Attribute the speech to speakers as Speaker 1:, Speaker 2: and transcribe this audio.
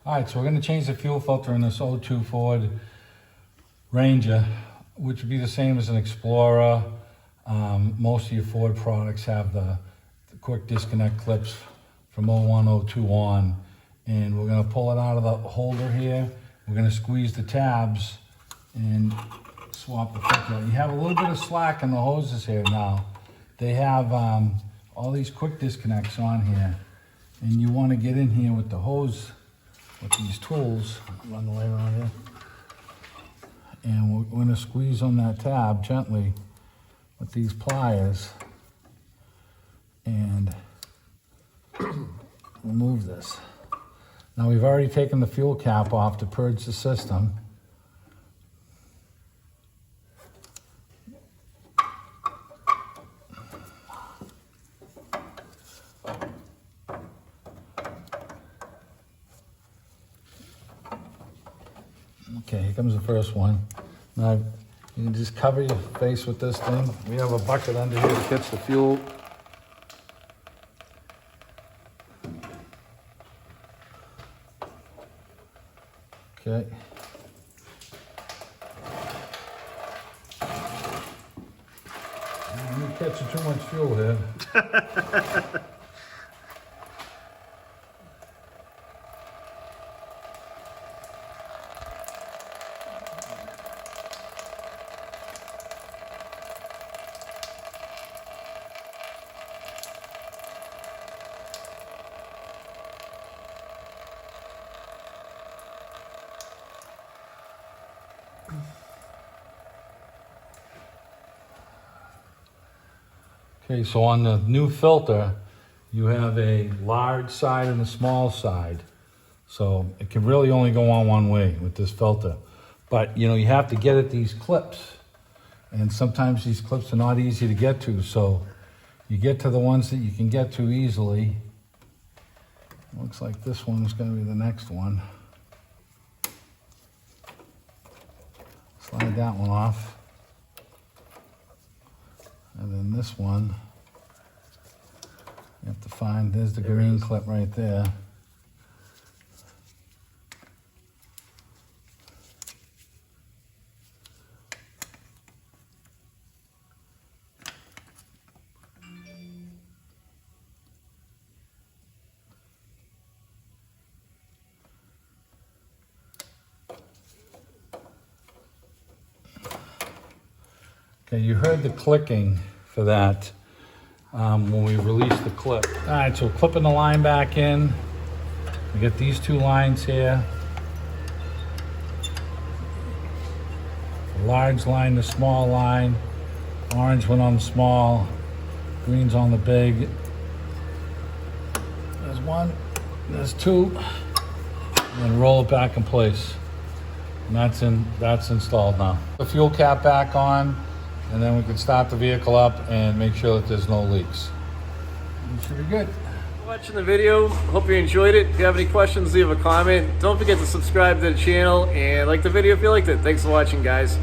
Speaker 1: All right, so we're going to change the fuel filter in this '02 Ford Ranger, which would be the same as an Explorer. Most of your Ford products have the quick disconnect clips from '01, '02 on. And we're going to pull it out of the holder here. We're going to squeeze the tabs and swap the filter. You have a little bit of slack in the hoses here now. They have all these quick disconnects on here. And you want to get in here with the hose, with these tools. Run the way around here. And we're going to squeeze on that tab gently with these pliers and remove this. Now we've already taken the fuel cap off to purge the system. Okay, here comes the first one. Now you can just cover your face with this thing. We have a bucket under here that gets the fuel. Okay. You're catching too much fuel here. Okay, so on the new filter, you have a large side and a small side. So it can really only go on one way with this filter. But you know, you have to get at these clips. And sometimes these clips are not easy to get to. So you get to the ones that you can get to easily. Looks like this one's gonna be the next one. Slide that one off. And then this one, you have to find, there's the green clip right there. Okay, you heard the clicking for that when we released the clip. All right, so clipping the line back in. We get these two lines here. The large line, the small line. Orange one on the small, green's on the big. There's one, there's two, and then roll it back in place. And that's installed now. The fuel cap back on. And then we can start the vehicle up and make sure that there's no leaks. It should be good.
Speaker 2: Watching the video, hope you enjoyed it. If you have any questions, leave a comment. Don't forget to subscribe to the channel and like the video if you liked it. Thanks for watching, guys.